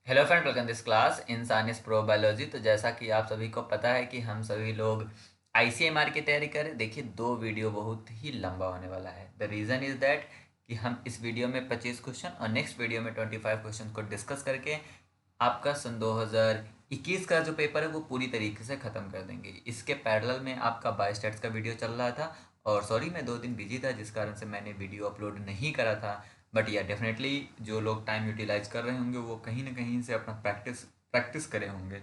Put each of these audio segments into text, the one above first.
Hello friend, welcome this class इंसानियस pro biology. तो जैसा कि आप सभी को पता है कि हम सभी लोग आईसीएमआर की तैयारी करें। देखिए, दो वीडियो बहुत ही लंबा होने वाला है। द रीज़न इज़ दैट कि हम इस वीडियो में 25 क्वेश्चन और नेक्स्ट वीडियो में 25 क्वेश्चन को डिस्कस करके आपका सन 2021 का जो पेपर है वो पूरी तरीके से ख़त्म कर देंगे। इसके पैरेलल में आपका बायोस्टैट्स का वीडियो चल रहा था और सॉरी, मैं 2 दिन बिजी था जिस कारण से मैंने वीडियो अपलोड नहीं करा था। बट या डेफिनेटली जो लोग टाइम यूटिलाइज कर रहे होंगे वो कहीं ना कहीं से अपना प्रैक्टिस प्रैक्टिस करे होंगे।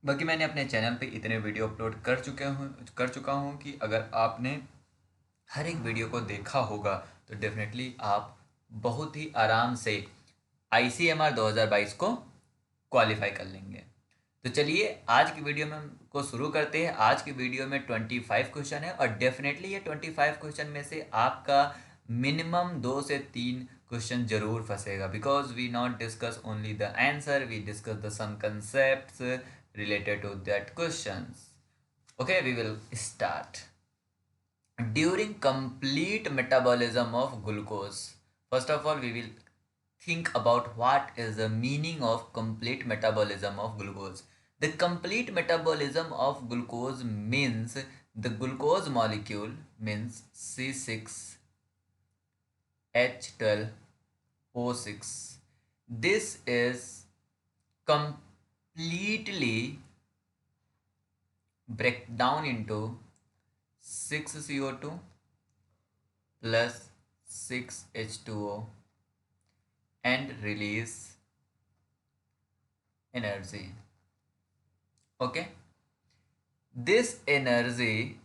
बाकी मैंने अपने चैनल पे इतने वीडियो अपलोड कर चुका हूँ कि अगर आपने हर एक वीडियो को देखा होगा तो डेफिनेटली आप बहुत ही आराम से ICMR 2022 को क्वालिफाई कर लेंगे। तो चलिए आज की वीडियो में को शुरू करते हैं। आज की वीडियो में 25 क्वेश्चन है और डेफिनेटली ये 25 क्वेश्चन में से आपका मिनिमम 2 से 3 क्वेश्चन जरूर फंसेगा, because we not discuss only the answer, we discuss the some concepts related to that questions. Okay, we will start. During complete metabolism of glucose, first of all, we will think about what is the meaning of complete metabolism of glucose. The complete metabolism of glucose means the glucose molecule means C6H12O6. This is completely break down into 6CO2 plus 6H2O and release energy. Okay, this energy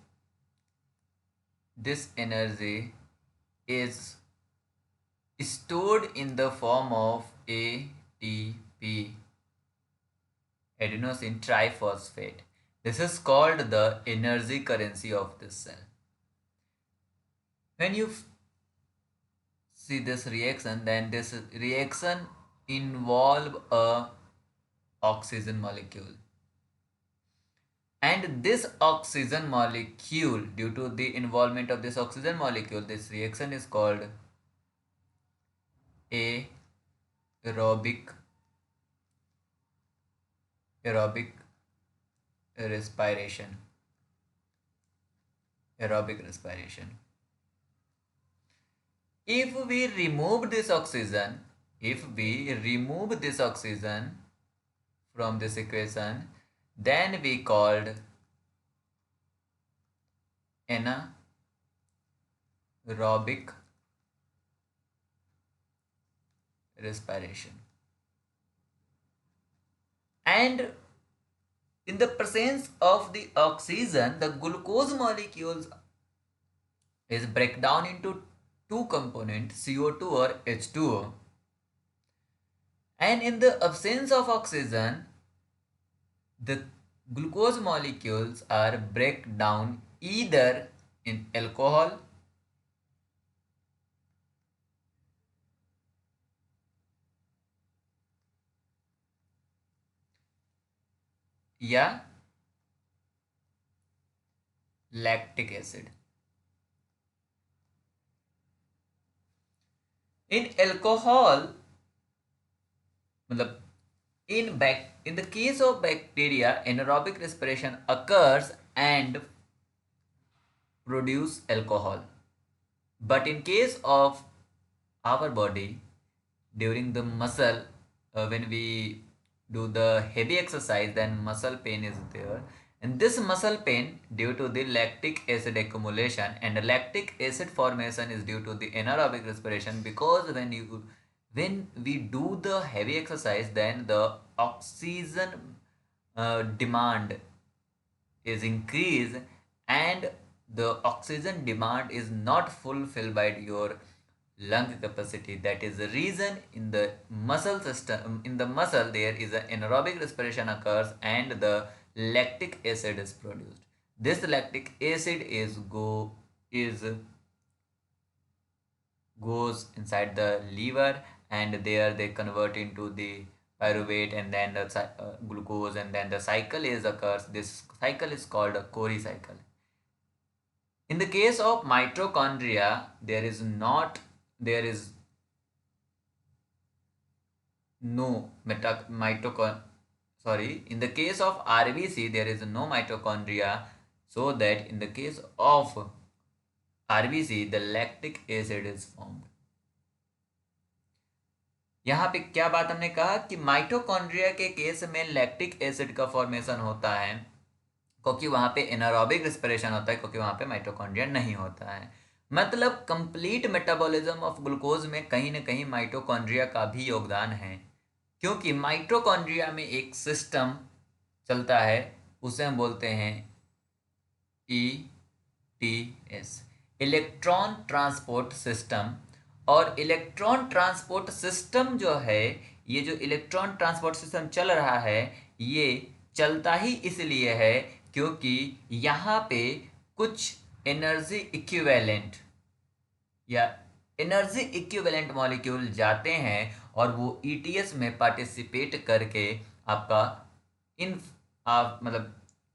this energy is stored in the form of ATP, adenosine triphosphate. This is called the energy currency of this cell. When you see this reaction, then this reaction involve a oxygen molecule, and this oxygen molecule, due to the involvement of this oxygen molecule, this reaction is called aerobic aerobic respiration. Aerobic respiration. If we remove this oxygen, from this equation, then we called anaerobic respiration. And in the presence of the oxygen, the glucose molecules is break down into two components, CO2 or H2O. And in the absence of oxygen, the glucose molecules are break down either in alcohol या lactic acid. In alcohol, मतलब in the case of bacteria, anaerobic respiration occurs and produce alcohol. But in case of our body, during the muscle, when we do the heavy exercise, then muscle pain is there, and this muscle pain due to the lactic acid accumulation, and lactic acid formation is due to the anaerobic respiration, because when we do the heavy exercise, then the oxygen demand is increased, and the oxygen demand is not fulfilled by your lung capacity. That is the reason in the muscle system, in the muscle, there is an anaerobic respiration occurs and the lactic acid is produced. This lactic acid is goes inside the liver, and there they convert into the pyruvate and then the glucose, and then the cycle is occurs. This cycle is called a Cori cycle. In the case of mitochondria, there is no in the case of RBC there is no mitochondria, so that in the case of RBC the lactic acid is formed. यहाँ पे क्या बात हमने कहा कि mitochondria के case में lactic acid का फॉर्मेशन होता है क्योंकि वहां पे एनारोबिक रेस्पिरेशन होता है, क्योंकि वहां पे माइटोकॉन्ड्रिया नहीं होता है। मतलब कंप्लीट मेटाबॉलिज्म ऑफ ग्लूकोज में कहीं ना कहीं माइटोकॉन्ड्रिया का भी योगदान है, क्योंकि माइटोकॉन्ड्रिया में एक सिस्टम चलता है, उसे हम बोलते हैं ETS, इलेक्ट्रॉन ट्रांसपोर्ट सिस्टम। और इलेक्ट्रॉन ट्रांसपोर्ट सिस्टम जो है, ये जो इलेक्ट्रॉन ट्रांसपोर्ट सिस्टम चल रहा है, ये चलता ही इसलिए है क्योंकि यहाँ पे कुछ एनर्जी इक्विवेलेंट या एनर्जी इक्विवेलेंट मॉलिक्यूल जाते हैं और वो ETS में पार्टिसिपेट करके आपका मतलब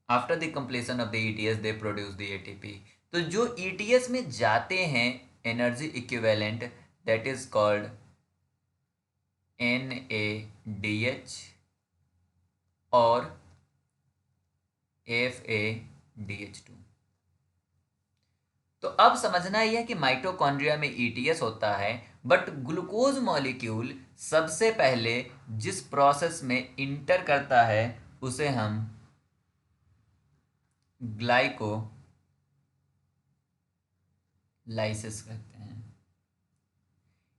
after the completion of the ETS they produce the ATP। तो जो ETS में जाते हैं energy equivalent, that is called NADH और FADH2। तो अब समझना यह है कि माइटोकॉन्ड्रिया में ETS होता है, बट ग्लूकोज मॉलिक्यूल सबसे पहले जिस प्रोसेस में इंटर करता है उसे हम ग्लाइकोलाइसिस कहते हैं।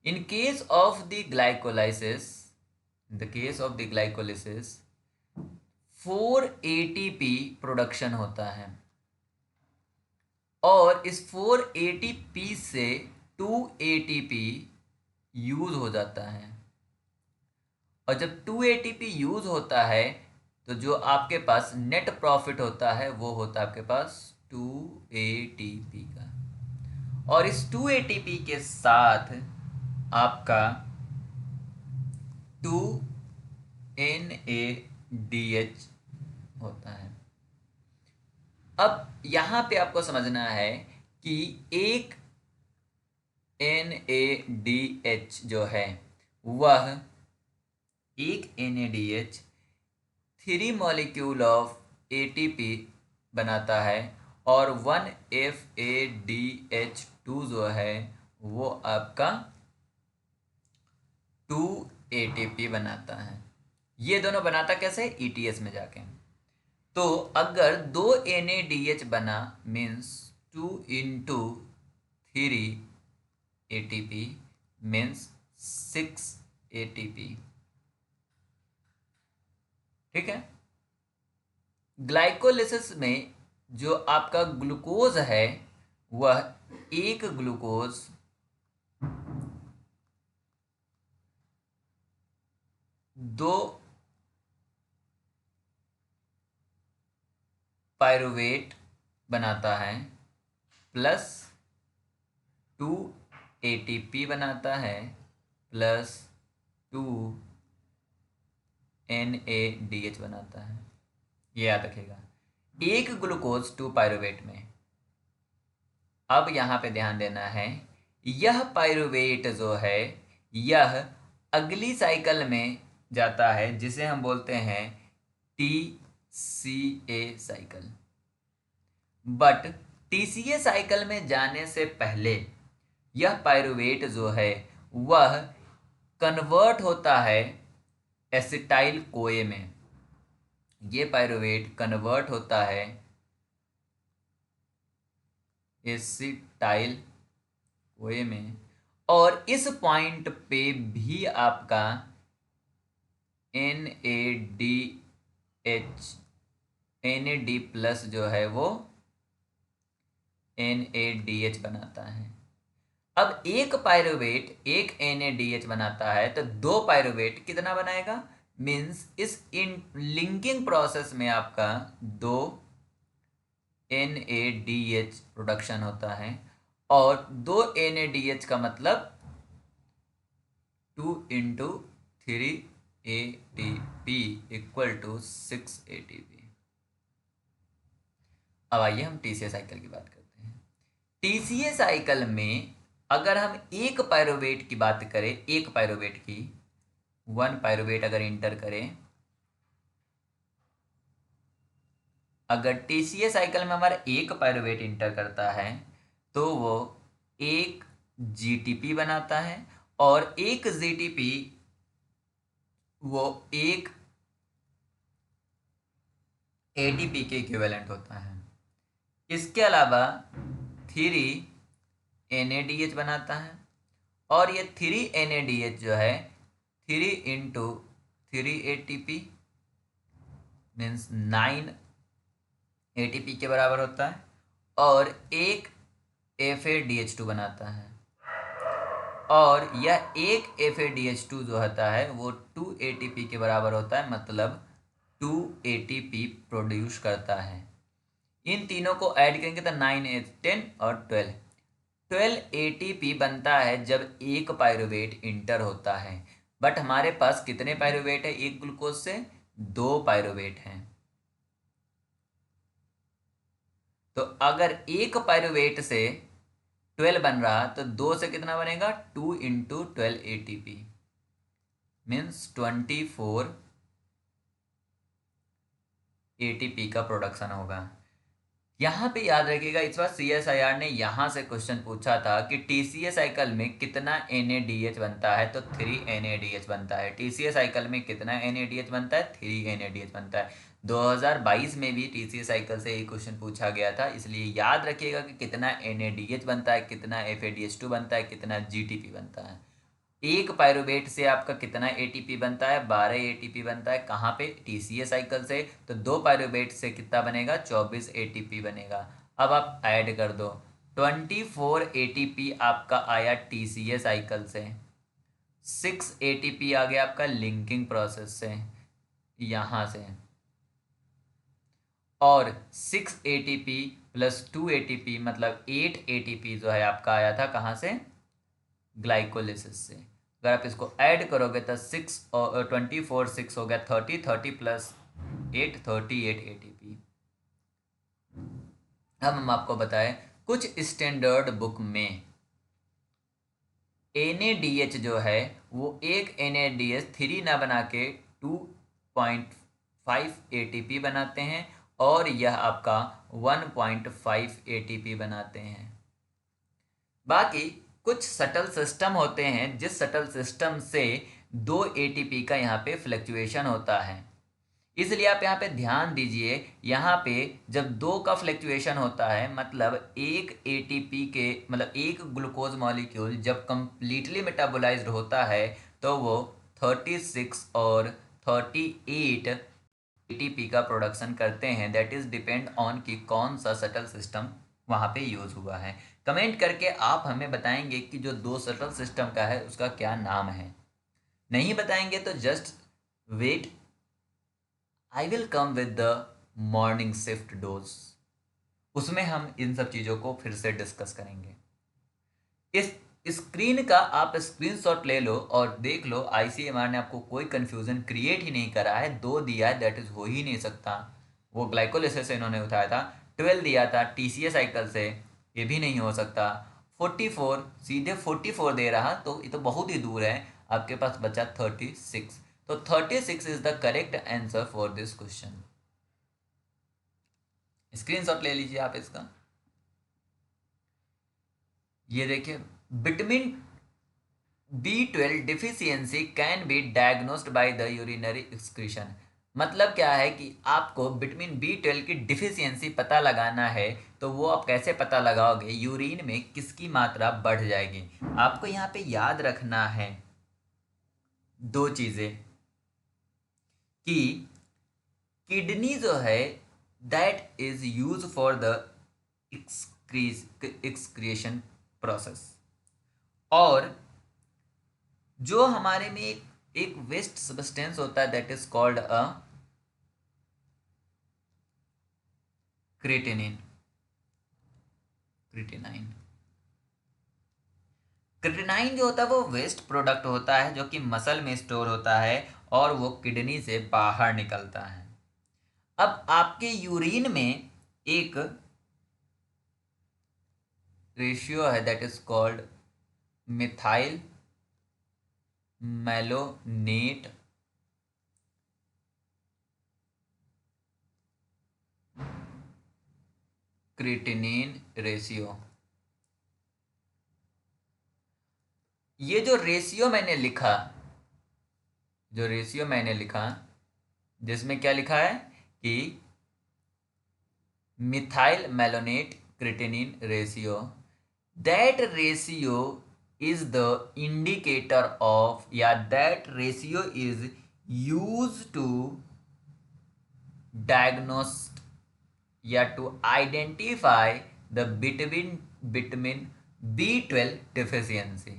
In case of the glycolysis, 4 ATP production होता है और इस 4 ATP से 2 ATP यूज हो जाता है। और जब 2 ATP यूज होता है तो जो आपके पास नेट प्रॉफिट होता है वो होता है आपके पास 2 ATP का। और इस 2 ATP के साथ आपका 2 NADH होता है। अब यहां पे आपको समझना है कि एक NADH जो है वह एक NADH 3 मॉलिक्यूल ऑफ ATP बनाता है और 1 FADH2 जो है वो आपका 2 ATP बनाता है। ये दोनों बनाता कैसे? ETS में जाके। तो अगर 2 NADH बना means 2 into 3 ATP means 6 ATP। ठीक है। ग्लाइकोलिसिस में जो आपका ग्लूकोज है वह एक ग्लूकोज दो पायरुवेट बनाता है प्लस 2 ATP बनाता है प्लस 2 NADH बनाता है। ये याद रखिएगा, एक ग्लूकोज 2 पायरुवेट में। अब यहाँ पे ध्यान देना है, यह पायरुवेट जो है यह अगली साइकिल में जाता है जिसे हम बोलते हैं TCA cycle. But TCA cycle में जाने से पहले यह पायरुवेट जो है वह कन्वर्ट होता है एसिटाइल कोए में। ये पायरुवेट कन्वर्ट होता है एसिटाइल कोए में और इस पॉइंट पे भी आपका NAD प्लस जो है वो NADH बनाता है। अब एक पायरुवेट एक NADH बनाता है तो 2 पायरुवेट कितना बनाएगा? मीन्स इस लिंकिंग प्रोसेस में आपका 2 NADH प्रोडक्शन होता है और 2 NADH का मतलब 2 into 3 ATP equal to 6 ATP। अब आइए हम TCA साइकिल की बात करते हैं। TCA साइकिल में अगर हम एक पायरुवेट की बात करें, एक पायरुवेट की, 1 पायरुवेट अगर इंटर करें, अगर टीसीए साइकिल में हमारा 1 पायरुवेट इंटर करता है तो वो 1 जीटीपी बनाता है, और 1 जीटीपी वो 1 एटीपी के इक्विवेलेंट होता है। इसके अलावा 3 NADH बनाता है, और ये 3 NADH जो है 3 इंटू 3 ATP मीन्स 9 ATP के बराबर होता है, और 1 FADH2 बनाता है, और यह 1 FADH2 जो होता है वो 2 ATP के बराबर होता है, मतलब 2 ATP प्रोड्यूस करता है। इन तीनों को ऐड करेंगे तो 9, 8, 10 और 12 ATP बनता है जब 1 पायरुवेट इंटर होता है। बट हमारे पास कितने पायरुवेट है एक ग्लूकोज से? 2 पायरुवेट हैं। तो अगर 1 पायरुवेट से 12 बन रहा तो 2 से कितना बनेगा? 2 इंटू 12 ATP मीन्स 24 ATP का प्रोडक्शन होगा। यहाँ पे याद रखिएगा, इस बार CSIR ने यहाँ से क्वेश्चन पूछा था कि TCA साइकिल में कितना NADH बनता है, तो 3 NADH बनता है। TCA साइकिल में कितना NADH बनता है? 3 NADH बनता है। 2022 में भी TCA साइकिल से एक क्वेश्चन पूछा गया था, इसलिए याद रखिएगा कि कितना NADH बनता है, कितना FADH2 बनता है, कितना GTP बनता है। 1 पायरुवेट से आपका कितना ATP बनता है? 12 ATP बनता है। कहाँ पे? TCA साइकिल से। तो 2 पायरुवेट से कितना बनेगा? 24 ATP बनेगा। अब आप ऐड कर दो, 24 ATP आपका आया TCA साइकिल से, 6 ATP आ गया आपका लिंकिंग प्रोसेस से यहाँ से, और 6 ATP प्लस 2 ATP मतलब 8 ATP जो है आपका आया था कहाँ से? ग्लाइकोलिसिस से। अगर आप इसको ऐड करोगे तो 6 और 24 6 हो गया 30, 30 प्लस 8 38 ATP। अब हम आपको बताएं, कुछ स्टैंडर्ड बुक में NADH जो है वो एक NADH 3 ना बना के 2.5 ATP बनाते हैं, और यह आपका 1.5 ATP बनाते हैं। बाकी कुछ सटल सिस्टम होते हैं जिस सटल सिस्टम से 2 ATP का यहाँ पे फ्लक्चुएशन होता है, इसलिए आप यहाँ पे ध्यान दीजिए। यहाँ पे जब 2 का फ्लक्चुएशन होता है मतलब 1 ATP के मतलब 1 ग्लूकोज मॉलिक्यूल जब कंप्लीटली मेटाबोलाइज्ड होता है तो वो 36 और 38 ATP का प्रोडक्शन करते हैं। दैट इज डिपेंड ऑन कि कौन सा सटल सिस्टम वहाँ पे यूज हुआ है। कमेंट करके आप हमें बताएंगे कि जो 2 सटल सिस्टम का है उसका क्या नाम है। नहीं बताएंगे तो just wait, I will come with the morning shift dose, उसमें हम इन सब चीज़ों को फिर से डिस्कस करेंगे। इस स्क्रीन का आप स्क्रीनशॉट ले लो और देख लो, ICMR ने आपको कोई कंफ्यूजन क्रिएट ही नहीं करा है। 2 दिया है, दैट इज हो ही नहीं सकता। वो ग्लाइकोलिसिस से इन्होंने उठाया था। 12 दिया था TCA साइकिल से, ये भी नहीं हो सकता। 44 सीधे 44 दे रहा तो ये तो बहुत ही दूर है। आपके पास बचा 36, तो 36 is the correct answer for this question. Screenshot ले लीजिए आप इसका। ये देखिए, vitamin B12 deficiency can be diagnosed by the urinary excretion. मतलब क्या है कि आपको विटामिन B12 की डिफिशियंसी पता लगाना है, तो वो आप कैसे पता लगाओगे? यूरिन में किसकी मात्रा बढ़ जाएगी। आपको यहाँ पे याद रखना है 2 चीज़ें, कि किडनी जो है that is use for the excretion process, और जो हमारे में एक वेस्ट सब्सटेंस होता है that is called a creatinine, creatinine. Creatinine जो होता है वो वेस्ट प्रोडक्ट होता है जो कि मसल में स्टोर होता है और वो किडनी से बाहर निकलता है। अब आपके यूरिन में एक रेशियो है that is called methyl malonate creatinine ratio. ये जो रेशियो मैंने लिखा, जिसमें क्या लिखा है कि methyl malonate creatinine ratio, that ratio is the indicator of, या that ratio is use to diagnose या to identify the vitamin B12 deficiency.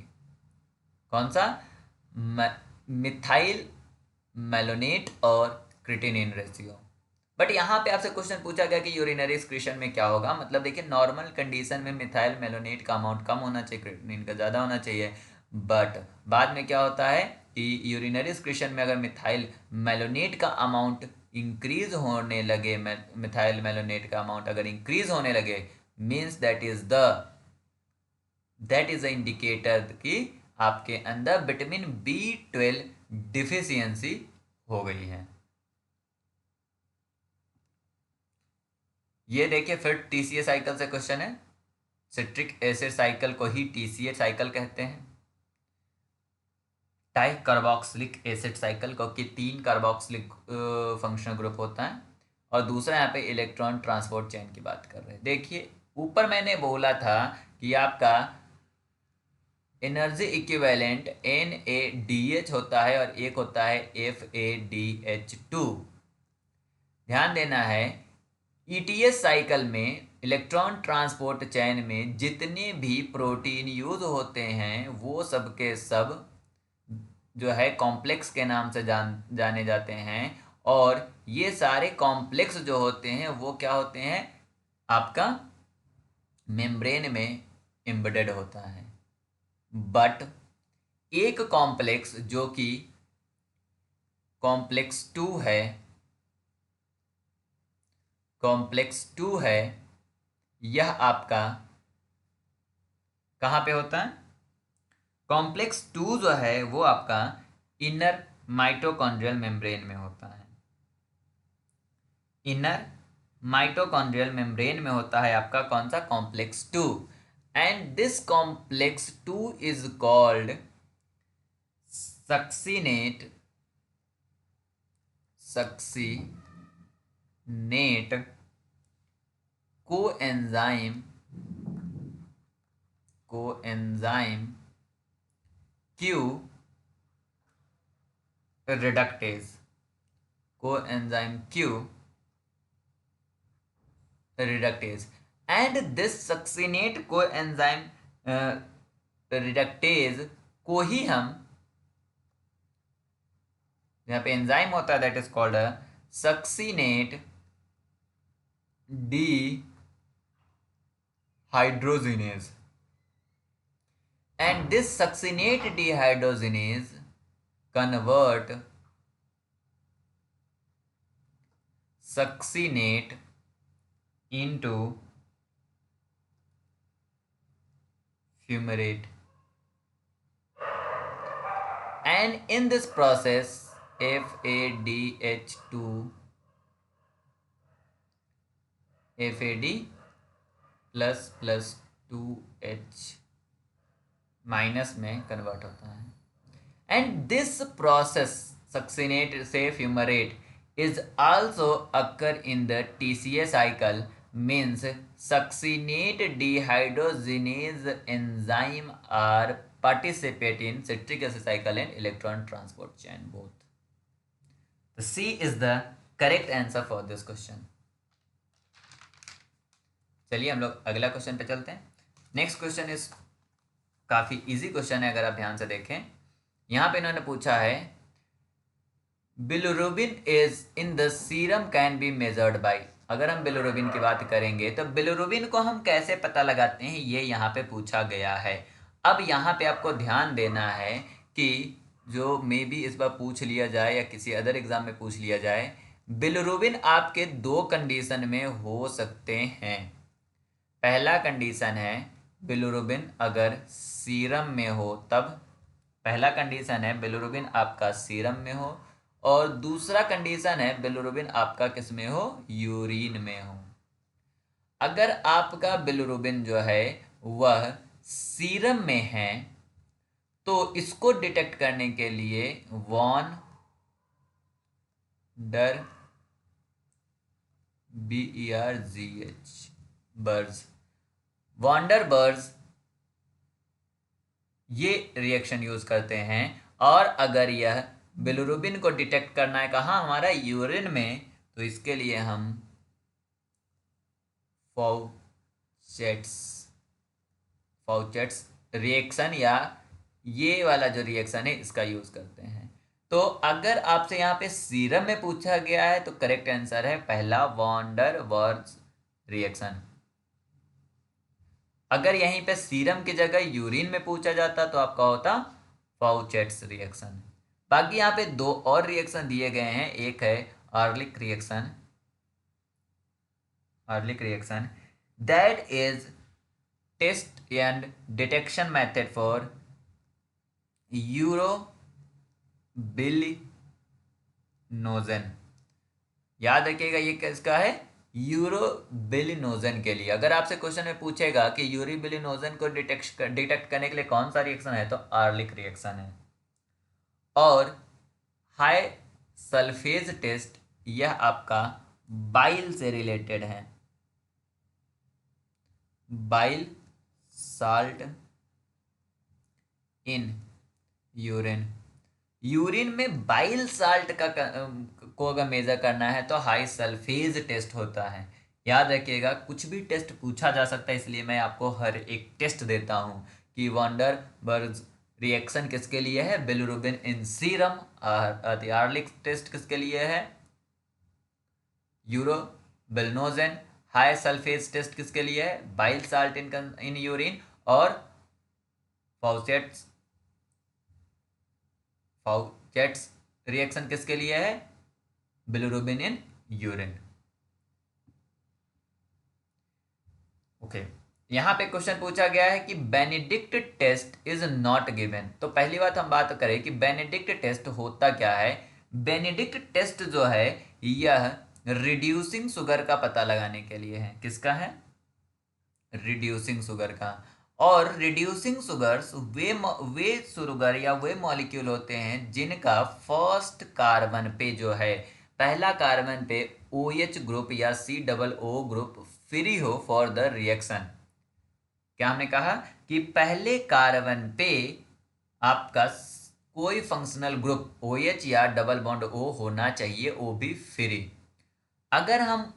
कौन सा? मिथाइल मेलोनेट और क्रिएटिनिन रेशियो। बट यहाँ पे आपसे क्वेश्चन पूछा गया कि यूरिनरी एक्सक्रीशन में क्या होगा। मतलब देखिए, नॉर्मल कंडीशन में मिथाइल मेलोनेट का अमाउंट कम होना चाहिए, क्रिएटिनिन का ज़्यादा होना चाहिए। बट बाद में क्या होता है कि यूरिनरी एक्सक्रीशन में अगर मिथाइल मेलोनेट का अमाउंट इंक्रीज होने लगे, मिथाइल मेलोनेट का अमाउंट अगर इंक्रीज होने लगे, means that is a indicator कि आपके अंदर विटामिन B12 डिफिशियंसी हो गई है। ये देखिए, फिर TCA साइकिल से क्वेश्चन है। सिट्रिक एसिड साइकिल को ही TCA साइकिल कहते हैं। टाई कार्बोक्सिलिक एसिड साइकिल को कि 3 कार्बोक्सिलिक फंक्शनल ग्रुप होता है। और दूसरा यहाँ पे इलेक्ट्रॉन ट्रांसपोर्ट चेन की बात कर रहे हैं। देखिए, ऊपर मैंने बोला था कि आपका एनर्जी इक्विवेलेंट NADH होता है और एक होता है FADH2। ध्यान देना है, ETS साइकिल में, इलेक्ट्रॉन ट्रांसपोर्ट चैन में जितने भी प्रोटीन यूज होते हैं वो सब के सब जो है कॉम्प्लेक्स के नाम से जाने जाते हैं। और ये सारे कॉम्प्लेक्स जो होते हैं वो क्या होते हैं, आपका मेम्ब्रेन में एम्बेडेड होता है। बट एक कॉम्प्लेक्स जो कि कॉम्प्लेक्स 2 है, यह आपका कहाँ पे होता है? कॉम्प्लेक्स 2 जो है वो आपका इनर माइटोकॉन्ड्रियल मेम्ब्रेन में होता है। इनर माइटोकॉन्ड्रियल मेम्ब्रेन में होता है आपका कौन सा? Complex 2। And this complex 2 is called succinate coenzyme Q reductase, coenzyme Q reductase। and this succinate coenzyme reductase को ही हम, यहाँ पे एंजाइम होता है that is called succinate dehydrogenase। and this succinate dehydrogenase convert succinate into fumarate। and in this process FAD plus 2H minus में convert होता है। And this process succinate से fumarate is also occur in the TCA cycle, means succinate dehydrogenase enzyme are participate in citric acid cycle and electron transport chain both। The C is the correct answer for this question। चलिए हम लोग अगला question पे चलते हैं। Next question is काफ़ी easy question है, अगर आप ध्यान से देखें। यहाँ पे इन्होंने पूछा है bilirubin is in the serum can be measured by. अगर हम बिलिरुबिन की बात करेंगे तो बिलिरुबिन को हम कैसे पता लगाते हैं, ये यहाँ पे पूछा गया है। अब यहाँ पे आपको ध्यान देना है कि जो मे बी इस बार पूछ लिया जाए या किसी अदर एग्जाम में पूछ लिया जाए, बिलिरुबिन आपके 2 कंडीशन में हो सकते हैं। पहला कंडीशन है बिलिरुबिन अगर सीरम में हो तब, पहला कंडीशन है बिलिरुबिन आपका सीरम में हो, और दूसरा कंडीशन है बिलिरुबिन आपका किस में हो, यूरिन में हो। अगर आपका बिलिरुबिन जो है वह सीरम में है तो इसको डिटेक्ट करने के लिए वॉन डर BERGH बर्ज, वॉन्डर बर्ज ये रिएक्शन यूज करते हैं। और अगर यह बिलिरुबिन को डिटेक्ट करना है कहाँ, हमारा यूरिन में, तो इसके लिए हम फाउचेट्स रिएक्शन या ये वाला जो रिएक्शन है इसका यूज करते हैं। तो अगर आपसे यहाँ पे सीरम में पूछा गया है तो करेक्ट आंसर है पहला, वॉन्डर बर्ज रिएक्शन। अगर यहीं पे सीरम की जगह यूरिन में पूछा जाता तो आपका होता फाउचेट्स रिएक्शन। बाकी यहाँ पे दो और रिएक्शन दिए गए हैं, एक है Ehrlich reaction, that is test and detection method for urobilinogen. याद रखिएगा ये किसका है, यूरोबिलिनोजन के लिए। अगर आपसे क्वेश्चन में पूछेगा कि यूरोबिलिनोजन को डिटेक्ट करने के लिए कौन सा रिएक्शन है तो आर्लिक रिएक्शन है। और हाई सल्फेज टेस्ट यह आपका बाइल से रिलेटेड है, bile salt in urine. Urine में बाइल साल्ट को अगर मेजर करना है तो हाई सल्फेज टेस्ट होता है। याद रखिएगा कुछ भी टेस्ट पूछा जा सकता है, इसलिए मैं आपको हर एक टेस्ट देता हूं कि वॉन्डर बर्ज रिएक्शन किसके लिए है, बिलिरुबिन इन सीरम। आर्लिक टेस्ट किसके लिए है, यूरोबिलिनोजन। हाई सल्फेज टेस्ट किसके लिए है, बाइल साल्ट इन यूरिन। और फाउचेट्स रिएक्शन किसके लिए है, बिलिरुबिन इन यूरिन। ओके, यहां पे क्वेश्चन पूछा गया है कि Benedict test is not given. तो पहली बात हम बात करें कि बेनेडिक्ट टेस्ट होता क्या है। बेनेडिक्ट टेस्ट जो है यह रिड्यूसिंग शुगर का पता लगाने के लिए है। किसका है, रिड्यूसिंग शुगर का। और रिड्यूसिंग शुगर्स वे शुगर या वे मॉलिक्यूल होते हैं जिनका फर्स्ट कार्बन पे जो है, पहला कार्बन पे OH ग्रुप या COO ग्रुप फ्री हो फॉर द रिएक्शन। क्या हमने कहा कि पहले कार्बन पे आपका कोई फंक्शनल ग्रुप OH या डबल बॉन्ड O होना चाहिए, वो भी फ्री। अगर हम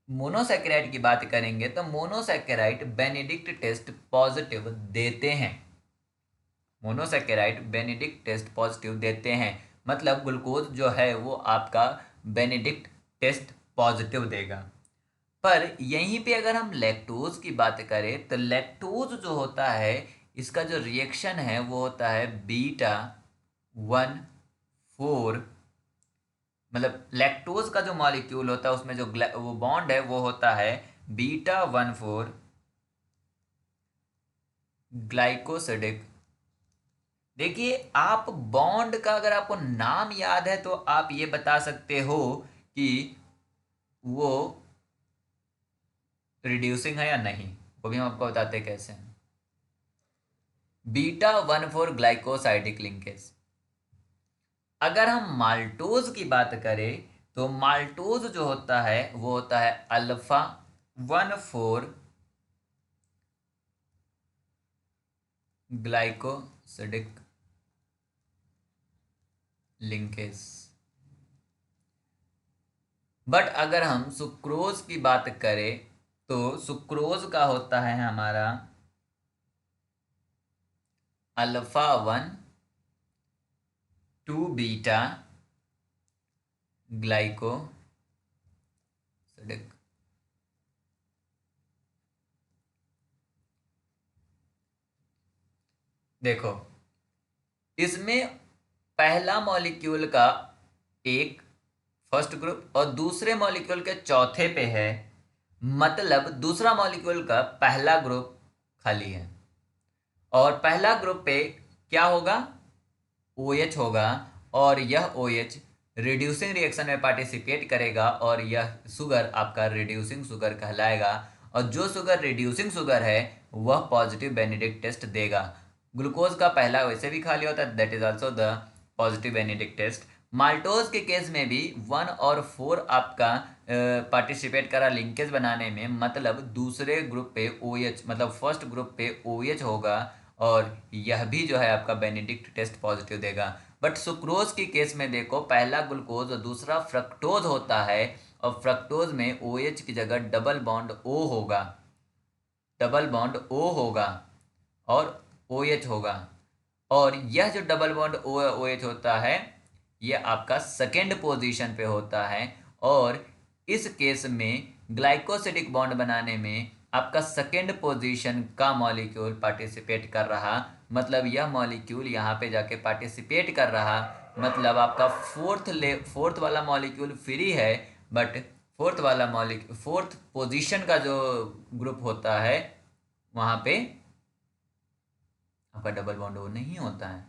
मोनोसैकेराइड की बात करेंगे तो मोनोसैकेराइड बेनेडिक्ट टेस्ट पॉजिटिव देते हैं। मोनोसैकेराइड बेनेडिक्ट टेस्ट पॉजिटिव देते हैं, मतलब ग्लूकोज जो है वो आपका बेनेडिक्ट टेस्ट पॉजिटिव देगा। पर यहीं पे अगर हम लैक्टोज की बात करें तो लैक्टोज जो होता है इसका जो रिएक्शन है वो होता है β14, मतलब लैक्टोज का जो मॉलिक्यूल होता है उसमें जो वो बॉन्ड है वो होता है β14 ग्लाइकोसिडिक। देखिए आप बॉन्ड का अगर आपको नाम याद है तो आप ये बता सकते हो कि वो रिड्यूसिंग है या नहीं, वो भी हम आपको बताते हैं कैसे। β14 ग्लाइकोसाइडिक लिंकेज। अगर हम माल्टोज की बात करें तो माल्टोज जो होता है वो होता है α14 ग्लाइकोसिडिक लिंकेज। बट अगर हम सुक्रोज की बात करें तो सुक्रोज का होता है हमारा α1 2 बीटा ग्लाइकोसिडिक। देखो इसमें पहला मॉलिक्यूल का एक फर्स्ट ग्रुप और दूसरे मॉलिक्यूल के चौथे पे है, मतलब दूसरा मॉलिक्यूल का पहला ग्रुप खाली है। और पहला ग्रुप पे क्या होगा, OH होगा और यह OH रिड्यूसिंग रिएक्शन में पार्टिसिपेट करेगा और यह शुगर आपका रिड्यूसिंग शुगर कहलाएगा। और जो शुगर रिड्यूसिंग शुगर है वह पॉजिटिव बेनेडिक्ट टेस्ट देगा। ग्लूकोज का पहला वैसे भी खाली होता है, that is also the positive Benedict test. Maltose के केस में भी 1 और 4 आपका पार्टिसिपेट करा लिंकेज बनाने में, मतलब दूसरे ग्रुप पे OH, मतलब फर्स्ट ग्रुप पे OH होगा और यह भी जो है आपका बेनेडिक्ट टेस्ट पॉजिटिव देगा। बट सुक्रोज की केस में देखो, पहला ग्लूकोज और दूसरा फ्रक्टोज होता है और फ्रक्टोज में OH की जगह डबल बॉन्ड O होगा, डबल बॉन्ड O होगा और OH होगा। और यह जो डबल बॉन्ड OH होता है यह आपका सेकेंड पोजीशन पे होता है और इस केस में ग्लाइकोसिडिक बॉन्ड बनाने में आपका सेकेंड पोजीशन का मॉलिक्यूल पार्टिसिपेट कर रहा, मतलब यह मॉलिक्यूल यहाँ पे जाके पार्टिसिपेट कर रहा, मतलब आपका फोर्थ वाला मॉलिक्यूल फ्री है, बट फोर्थ पोजीशन का जो ग्रुप होता है वहाँ पे आपका डबल बॉन्ड वो नहीं होता है।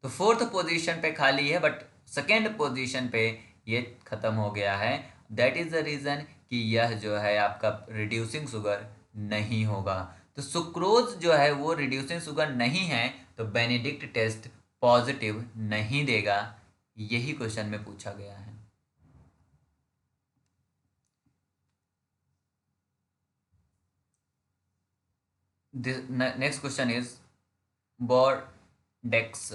तो फोर्थ पोजीशन पे खाली है बट सेकेंड पोजीशन पे ये खत्म हो गया है। दैट इज द रीजन कि यह जो है आपका रिड्यूसिंग शुगर नहीं होगा। तो सुक्रोज जो है वो रिड्यूसिंग शुगर नहीं है तो बेनेडिक्ट टेस्ट पॉजिटिव नहीं देगा। यही क्वेश्चन में पूछा गया है। Next question is Bordeaux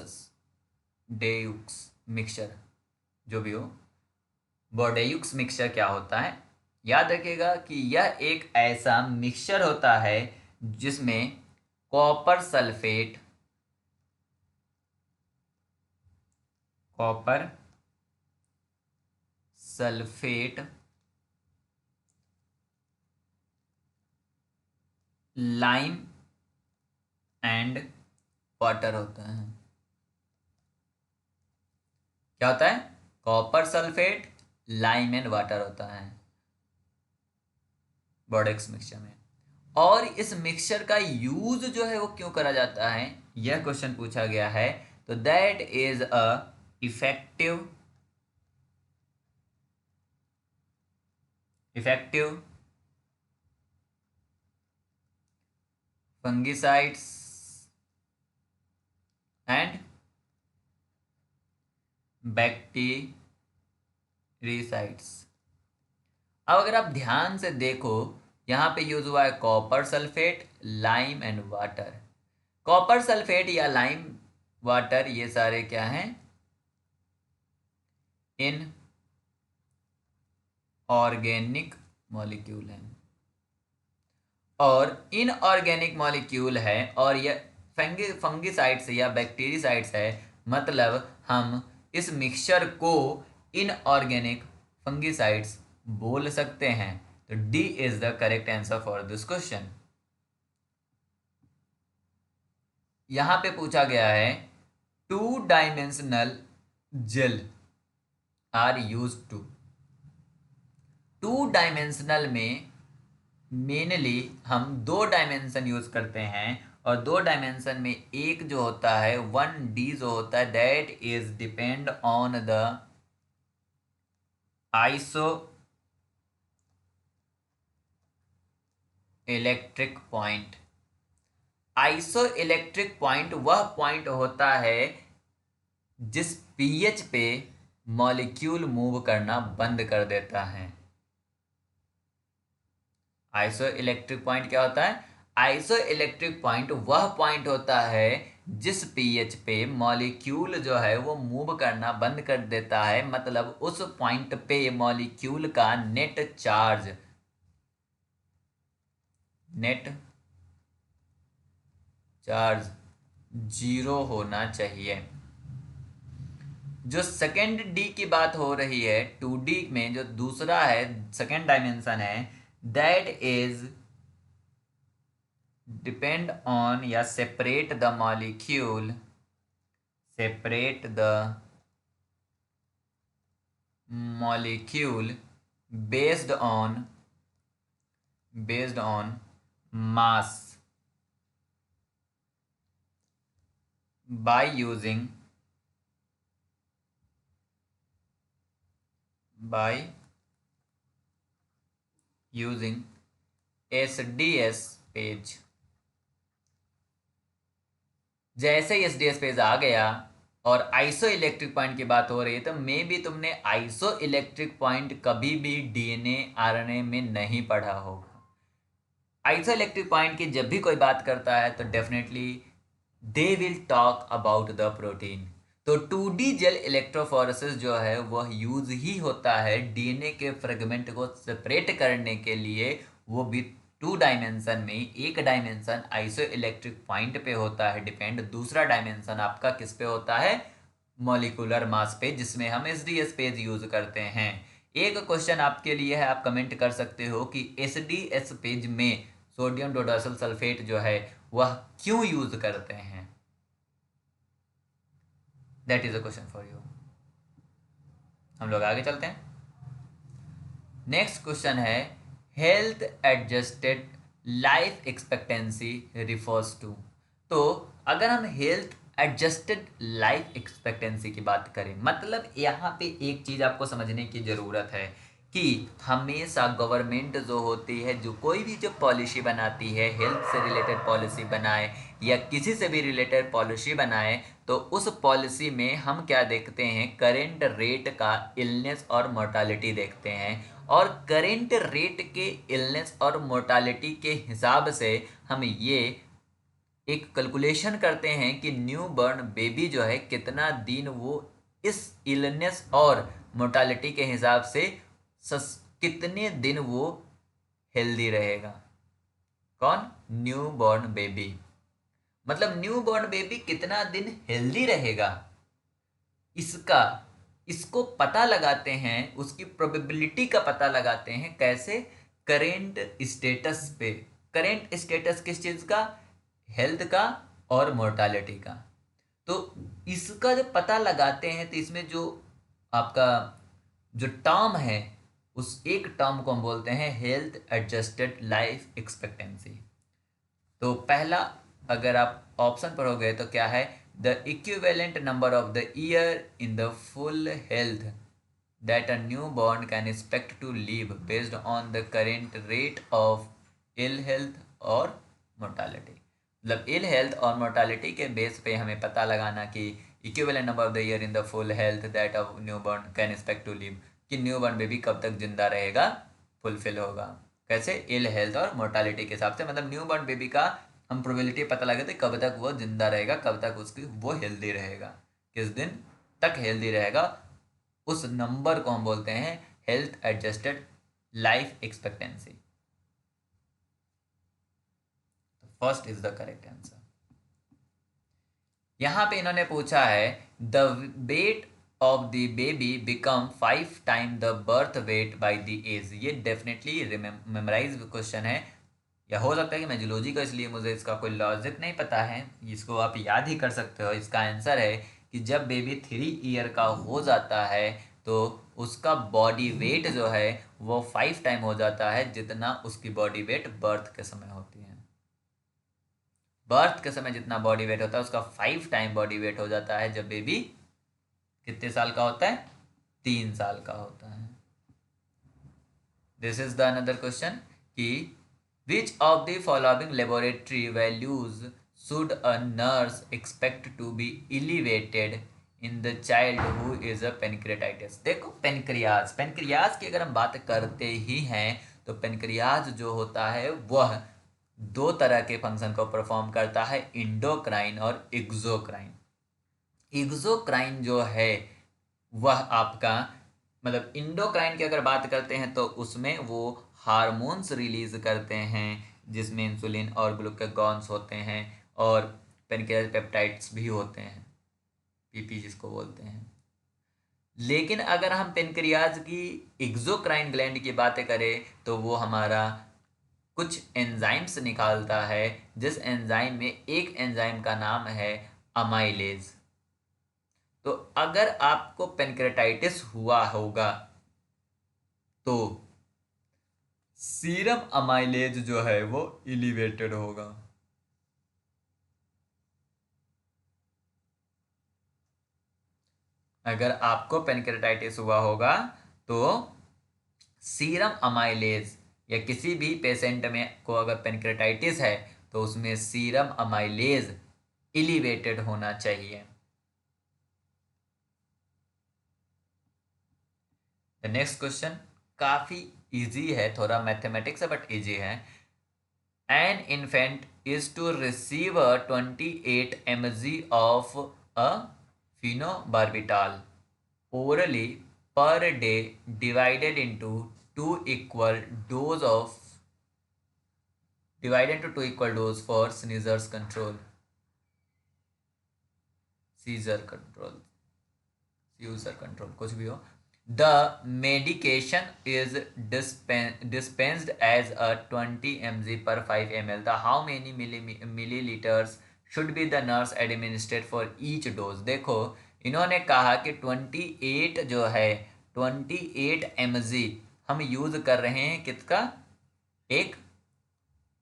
डेयुक्स mixture, जो भी हो, बॉर्डेयुक्स मिक्सचर क्या होता है? याद रखिएगा कि यह एक ऐसा मिक्सचर होता है जिसमें copper sulphate, copper sulphate, lime and water होता है। क्या होता है? Copper sulphate, lime and water होता है बॉर्डेक्स मिक्सचर में। और इस मिक्सचर का यूज जो है वो क्यों करा जाता है, यह क्वेश्चन पूछा गया है। तो that is a effective fungicides and bactericides. अब अगर आप ध्यान से देखो, यहाँ पे यूज हुआ है copper sulphate, lime and water. Copper sulphate या लाइम वाटर ये सारे क्या हैं? इन ऑर्गेनिक मॉलिक्यूल हैं और इनऑर्गेनिक मॉलिक्यूल है और ये फंगिसाइड्स या बैक्टीरिसाइड्स है, मतलब हम इस मिक्सचर को इनऑर्गेनिक फंगिसाइड्स बोल सकते हैं। तो D is the correct answer for this question. यहां पे पूछा गया है 2 dimensional gel are use two dimensional में मेनली हम 2 डायमेंशन यूज करते हैं और 2 डायमेंशन में एक जो होता है 1D जो होता है that is depend on the iso electric point. Iso electric point वह पॉइंट होता है जिस पीएच पे मॉलिक्यूल मूव करना बंद कर देता है। आइसो इलेक्ट्रिक पॉइंट क्या होता है? आइसो इलेक्ट्रिक पॉइंट वह पॉइंट होता है जिस पीएच पे मॉलिक्यूल जो है वो मूव करना बंद कर देता है, मतलब उस पॉइंट पे मॉलिक्यूल का नेट चार्ज 0 होना चाहिए। जो सेकेंड डी की बात हो रही है 2D में, जो दूसरा है सेकेंड डायमेंशन है, दैट इज डिपेंड ऑन या separate the molecule based on mass by using by using SDS page. जैसे ही SDS पेज आ गया और आइसो इलेक्ट्रिक पॉइंट की बात हो रही है, तो मे भी तुमने आइसो इलेक्ट्रिक पॉइंट कभी भी डीएनए आरएनए में नहीं पढ़ा होगा। आइसो इलेक्ट्रिक पॉइंट की जब भी कोई बात करता है तो definitely they will talk about the protein. तो 2D जेल इलेक्ट्रोफोरेसिस जो है वह यूज ही होता है डीएनए के फ्रेगमेंट को सेपरेट करने के लिए, वो भी 2 डायमेंशन में। एक डायमेंशन आइसो इलेक्ट्रिक पॉइंट पे होता है डिपेंड, दूसरा डायमेंशन आपका किस पे होता है, मॉलिक्यूलर मास पे, जिसमें हम SDS पेज यूज करते हैं। एक क्वेश्चन आपके लिए है, आप कमेंट कर सकते हो कि SDS पेज में सोडियम डोडासल सल्फेट जो है वह क्यों यूज करते हैं। That is a question for you. हम लोग आगे चलते हैं। नेक्स्ट क्वेश्चन है, health adjusted life expectancy refers to. तो अगर हम हेल्थ एडजस्टेड लाइफ एक्सपेक्टेंसी की बात करें, मतलब यहाँ पे एक चीज आपको समझने की जरूरत है कि हमेशा गवर्नमेंट जो होती है, जो कोई भी जो पॉलिसी बनाती है, हेल्थ से रिलेटेड पॉलिसी बनाए या किसी से भी रिलेटेड पॉलिसी बनाए, तो उस पॉलिसी में हम क्या देखते हैं, करेंट रेट का इलनेस और मोर्टालिटी देखते हैं। और करेंट रेट के इलनेस और मोर्टालिटी के हिसाब से हम ये एक कैलकुलेशन करते हैं कि न्यू बॉर्न बेबी जो है कितना दिन वो इस इलनेस और मोर्टालिटी के हिसाब से कितने दिन वो हेल्दी रहेगा। कौन? New born baby. मतलब न्यू बॉर्न बेबी कितना दिन हेल्दी रहेगा, इसको पता लगाते हैं, उसकी प्रोबेबिलिटी का पता लगाते हैं। कैसे? करेंट स्टेटस पे। करेंट स्टेटस किस चीज का? हेल्थ का और मोर्टालिटी का। तो इसका जब पता लगाते हैं तो इसमें जो आपका जो टर्म है, उस एक टर्म को हम बोलते हैं हेल्थ एडजस्टेड लाइफ एक्सपेक्टेंसी। तो पहला अगर आप ऑप्शन पर हो गए तो क्या है, the equivalent number of the year in the full health that a new born can expect to live based on the current rate of ill health और मोर्टालिटी। मतलब इल हेल्थ और मोर्टालिटी के बेस पे हमें पता लगाना कि equivalent number of the year in the full health that a new born can expect to live, कि न्यू बॉर्न बेबी कब तक जिंदा रहेगा, फुलफिल होगा। कैसे? इल हेल्थ और मोर्टालिटी के हिसाब से। मतलब न्यू बॉर्न बेबी का हम प्रोबेबिलिटी पता लगाते कब तक वो जिंदा रहेगा, कब तक उसकी वो हेल्दी रहेगा, किस दिन तक हेल्दी रहेगा, उस नंबर को हम बोलते हैं health adjusted life expectancy. First is the correct answer. यहां पे इन्होंने पूछा है, the weight of the baby become 5 time the birth weight by the age. ये डेफिनेटली मेमोराइज क्वेश्चन है, या हो सकता है कि मैं जूलॉजी का, इसलिए मुझे इसका कोई लॉजिक नहीं पता है, इसको आप याद ही कर सकते हो। इसका आंसर है कि जब बेबी 3 ईयर का हो जाता है तो उसका बॉडी वेट जो है वो 5 टाइम हो जाता है जितना उसकी बॉडी वेट बर्थ के समय होती है। बर्थ के समय जितना बॉडी वेट होता है उसका 5 टाइम बॉडी वेट हो जाता है जब बेबी कितने साल का होता है, 3 साल का होता है। This is the another question कि which of the following laboratory values should a nurse expect to be elevated in the child who is a pancreatitis। देखो पेनक्रियाज की अगर हम बात करते ही हैं तो पेनक्रियाज जो होता है वह 2 तरह के फंक्शन को परफॉर्म करता है, इंडोक्राइन और एक्सोक्राइन। एक्सोक्राइन जो है वह आपका, मतलब इंडोक्राइन की अगर बात करते हैं तो उसमें वो हार्मोन्स रिलीज करते हैं जिसमें इंसुलिन और ग्लूकागॉन्स होते हैं और पेनक्रियाज पेप्टाइड्स भी होते हैं, पीपी जिसको बोलते हैं। लेकिन अगर हम पेनक्रियाज की एक्सोक्राइन ग्लैंड की बातें करें तो वो हमारा कुछ एंजाइम्स निकालता है, जिस एंजाइम में एक एंजाइम का नाम है अमाइलेज। तो अगर आपको पेनक्रेटाइटिस हुआ होगा तो सीरम अमाइलेज जो है वो एलिवेटेड होगा। अगर आपको पेनक्रेटाइटिस हुआ होगा तो सीरम अमाइलेज या किसी भी पेशेंट में को अगर पेनक्रेटाइटिस है तो उसमें सीरम अमाइलेज एलिवेटेड होना चाहिए। द नेक्स्ट क्वेश्चन काफी इजी है, थोड़ा मैथमेटिक्स है बट इजी है। An infant is to receive a 28 mg of a phenobarbital orally per day divided into two equal dose of divided into two equal dose for seizure control, user control, कुछ भी हो। The medication is dispensed as a 20 mg per 5 ml. The how many milliliters should be the nurse administered for each dose? देखो इन्होंने कहा कि 28 जो है 28 mg हम यूज कर रहे हैं किसका, एक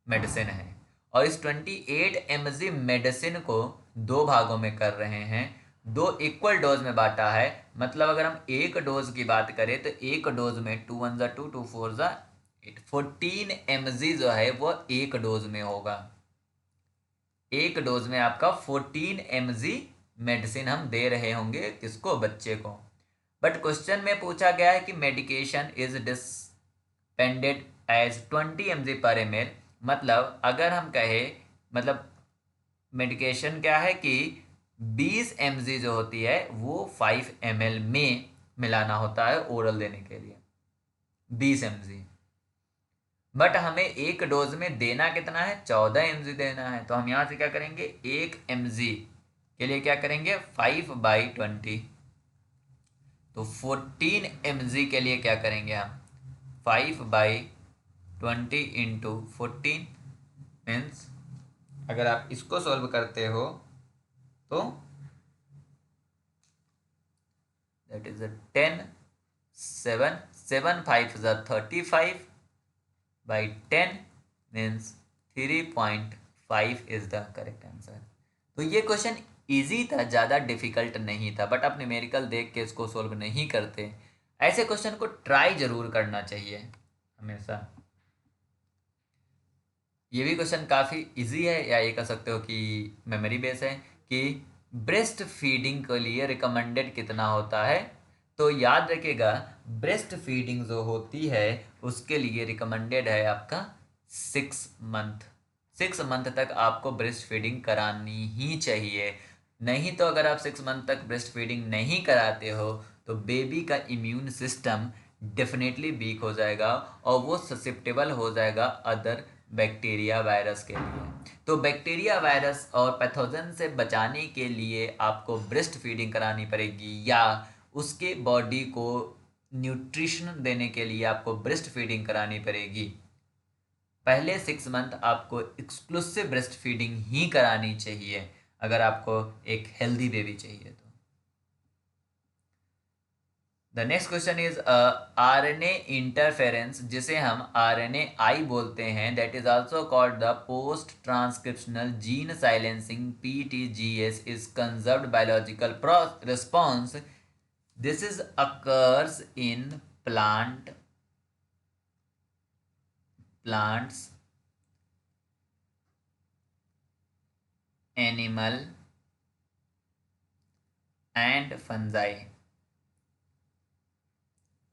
मेडिसिन है, और इस 28 mg मेडिसिन को दो भागों में कर रहे हैं, दो इक्वल डोज में बांटा है। मतलब अगर हम एक डोज की बात करें तो एक डोज में 2 1 जा 2 2 4 जा 8 14 mg जो है वो एक डोज में होगा। एक डोज में आपका 14 mg मेडिसिन हम दे रहे होंगे किसको, बच्चे को। बट क्वेश्चन में पूछा गया है कि मेडिकेशन इज डिस्पेंडेड एज 20 mg पर ml। मतलब अगर हम कहें, मतलब मेडिकेशन क्या है कि 20 mg जो होती है वो 5 ml में मिलाना होता है ओरल देने के लिए, 20 mg। बट हमें एक डोज में देना कितना है, 14 mg देना है। तो हम यहाँ से क्या करेंगे, 1 mg के लिए क्या करेंगे 5/20, तो 14 mg के लिए क्या करेंगे हम 5/20 इंटू 14 मीन्स अगर आप इसको सॉल्व करते हो तो that is 10 7 7 5 35 by 10 means 3.5 is the correct answer. तो ये क्वेश्चन इजी था, ज़्यादा डिफिकल्ट नहीं था, बट आप न्यूमेरिकल देख के इसको सॉल्व नहीं करते। ऐसे क्वेश्चन को ट्राई जरूर करना चाहिए हमेशा। ये भी क्वेश्चन काफ़ी इजी है, या ये कह सकते हो कि मेमोरी बेस है कि ब्रेस्ट फीडिंग के लिए रिकमेंडेड कितना होता है। तो याद रखिएगा ब्रेस्ट फीडिंग जो होती है उसके लिए रिकमेंडेड है आपका 6 मंथ। 6 मंथ तक आपको ब्रेस्ट फीडिंग करानी ही चाहिए। नहीं तो अगर आप 6 मंथ तक ब्रेस्ट फीडिंग नहीं कराते हो तो बेबी का इम्यून सिस्टम डेफिनेटली वीक हो जाएगा और वो ससेप्टेबल हो जाएगा अदर बैक्टीरिया वायरस के लिए। तो बैक्टीरिया वायरस और पैथोजन से बचाने के लिए आपको ब्रेस्ट फीडिंग करानी पड़ेगी, या उसके बॉडी को न्यूट्रिशन देने के लिए आपको ब्रेस्ट फीडिंग करानी पड़ेगी। पहले 6 मंथ आपको एक्सक्लूसिव ब्रेस्ट फीडिंग ही करानी चाहिए अगर आपको एक हेल्दी बेबी चाहिए तो। The next question is RNA interference, जिसे हम RNAi बोलते हैं, that is also called the post transcriptional gene silencing PTGS is conserved biological response. This is occurs in plants, animal and fungi.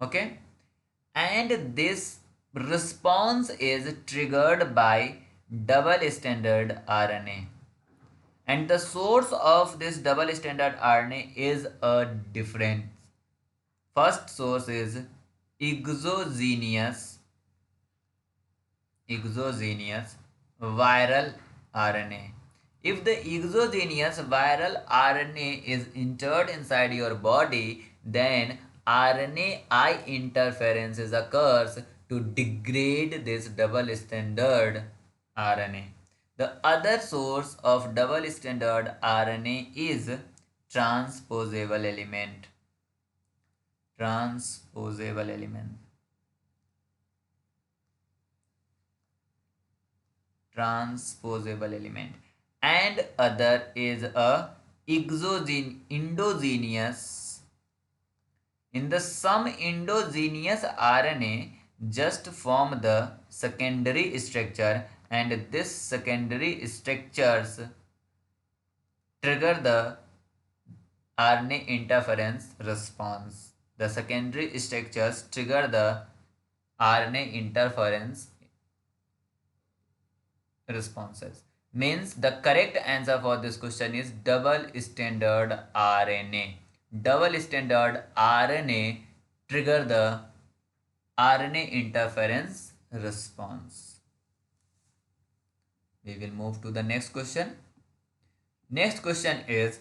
Okay, and this response is triggered by double stranded RNA, and the source of this double stranded RNA is a different. First source is exogenous viral RNA. If the exogenous viral RNA is entered inside your body, then RNAi interferences occurs to degrade this double stranded RNA. The other source of double stranded RNA is transposable element. Transposable element, and other is a endogenous In the some endogenous RNA just form the secondary structure, and this secondary structures trigger the RNA interference response. The secondary structures trigger the RNA interference responses. Means the correct answer for this question is double standard RNA. Double standard RNA trigger the RNA interference response. We will move to the next question. Next question is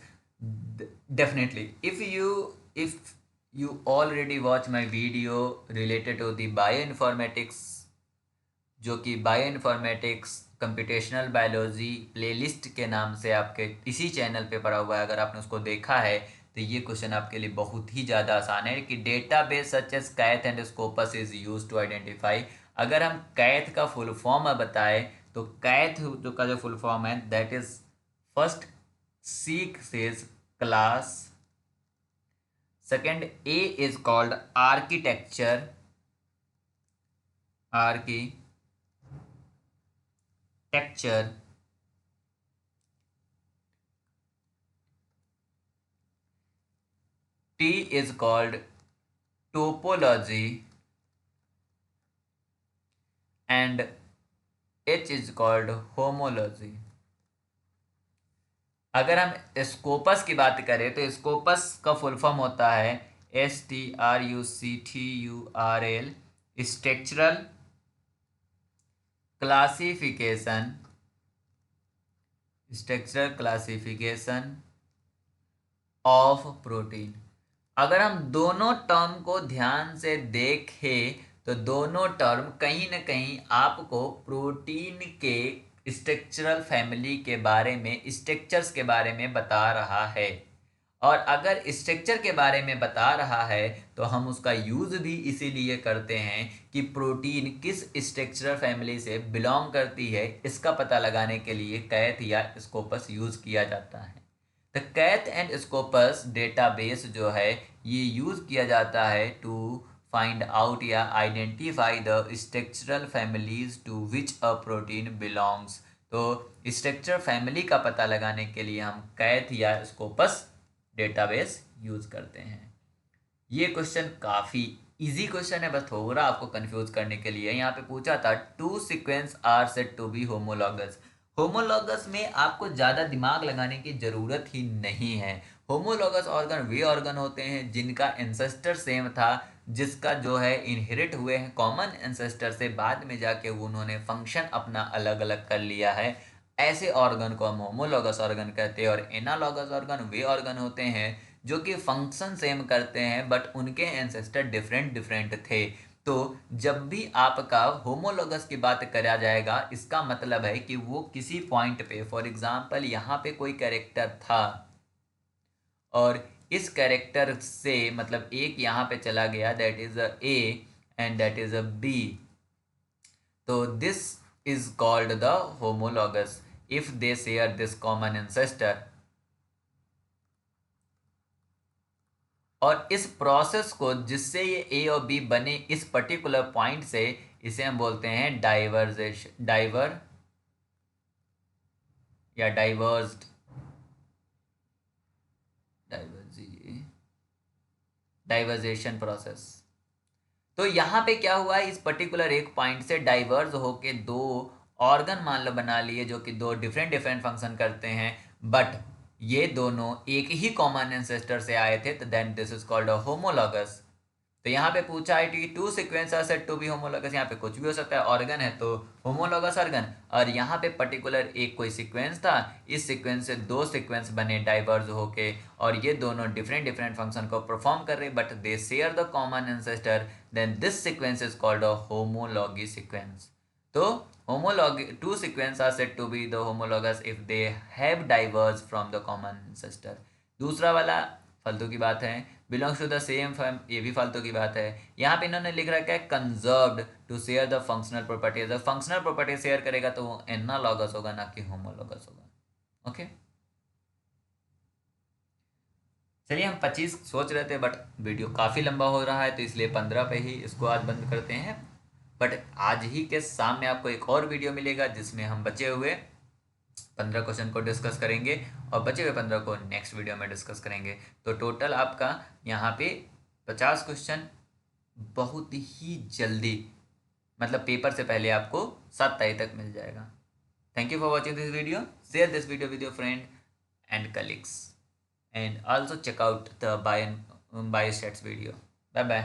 definitely if you already watch my video related to the bioinformatics, जो कि bioinformatics computational biology playlist के नाम से आपके इसी channel पे पड़ा हुआ है, अगर आपने उसको देखा है तो ये क्वेश्चन आपके लिए बहुत ही ज़्यादा आसान है कि डेटाबेस सच एज कैथ and Scopus is use to identify. अगर हम कैथ का फुल फॉर्म बताएं तो कैथ जो का जो फुल फॉर्म है that is first seek says class, second A is called architecture, texture, T is called topology, and H is called homology. अगर हम स्कोपस की बात करें तो स्कोपस का फुल फॉर्म होता है STRUCTURL, structural classification of protein. अगर हम दोनों टर्म को ध्यान से देखें तो दोनों टर्म कहीं ना कहीं आपको प्रोटीन के स्ट्रक्चरल फैमिली के बारे में, स्ट्रक्चर्स के बारे में बता रहा है। और अगर स्ट्रक्चर के बारे में बता रहा है तो हम उसका यूज़ भी इसीलिए करते हैं कि प्रोटीन किस स्ट्रक्चरल फैमिली से बिलोंग करती है, इसका पता लगाने के लिए कैथ या स्कोपस यूज़ किया जाता है। द कैथ एंड स्कोपस डेटाबेस जो है ये यूज़ किया जाता है टू फाइंड आउट या identify the structural families to which a protein belongs. तो स्ट्रक्चर फैमिली का पता लगाने के लिए हम कैथ या स्कोपस डेटाबेस यूज़ करते हैं। ये क्वेश्चन काफ़ी इजी क्वेश्चन है, बस थोड़ा आपको कंफ्यूज करने के लिए। यहाँ पे पूछा था two sequence are said to be homologous. Homologous में आपको ज़्यादा दिमाग लगाने की ज़रूरत ही नहीं है। होमोलॉगस ऑर्गन वे ऑर्गन होते हैं जिनका एंसेस्टर सेम था, जिसका जो है इनहेरिट हुए हैं कॉमन एंसेस्टर से, बाद में जाके उन्होंने फंक्शन अपना अलग अलग कर लिया है। ऐसे ऑर्गन को हम होमोलॉगस ऑर्गन कहते हैं। और एनालॉगस ऑर्गन वे ऑर्गन होते हैं जो कि फंक्शन सेम करते हैं बट उनके एंसेस्टर डिफरेंट डिफरेंट थे। तो जब भी आपका होमोलॉगस की बात करा जाएगा इसका मतलब है कि वो किसी पॉइंट पे, फॉर एग्जांपल यहाँ पे कोई कैरेक्टर था और इस कैरेक्टर से मतलब एक यहाँ पे चला गया, that is a A and that is a B, so this is called the homologous if they share this common ancestor. और इस प्रोसेस को जिससे ये ए और बी बने इस पर्टिकुलर पॉइंट से, इसे हम बोलते हैं डाइवर्जेशन, या डाइवर्ज्ड, डाइवर्जेशन प्रोसेस। तो यहाँ पे क्या हुआ, इस पर्टिकुलर एक पॉइंट से डाइवर्ज होके दो ऑर्गन मान लो बना लिए जो कि दो डिफरेंट डिफरेंट फंक्शन करते हैं, बट ये दोनों एक ही कॉमन एंसेस्टर से आए थे, तो then this is called a homologous. तो यहाँ पे पूछा है कि two sequence are said to be homologous, यहाँ पे कुछ भी हो सकता है, ऑर्गन है तो होमोलॉगस ऑर्गन। और यहाँ पे पर्टिकुलर एक कोई सीक्वेंस था, इस सीक्वेंस से दो सीक्वेंस बने डाइवर्ज होके, और ये दोनों डिफरेंट डिफरेंट फंक्शन को परफॉर्म कर रहे but they share the common ancestor, then this sequence is called a homology sequence. तो homology two sequences are said to be the homologous if they have diverged from the common ancestor। दूसरा वाला फालतू की बात है, belongs to the same fam, ये भी फालतू की बात है। यहाँ पे इन्होंने लिख रखा है conserved to share the functional property. अगर फंक्शनल प्रॉपर्टी शेयर करेगा तो वो एनालॉगस होगा ना कि होमोलॉगस होगा। ओके, चलिए, हम 25 सोच रहे थे बट वीडियो काफ़ी लंबा हो रहा है, तो इसलिए 15 पे ही इसको आज बंद करते हैं। बट आज ही के शाम में आपको एक और वीडियो मिलेगा जिसमें हम बचे हुए 15 क्वेश्चन को डिस्कस करेंगे और बचे हुए 15 को नेक्स्ट वीडियो में डिस्कस करेंगे। तो टोटल आपका यहाँ पे 50 क्वेश्चन बहुत ही जल्दी, मतलब पेपर से पहले आपको 7 तारीख तक मिल जाएगा। Thank you for watching this video. Share this video with your friend and colleagues, and also check out the biostats video. Bye bye.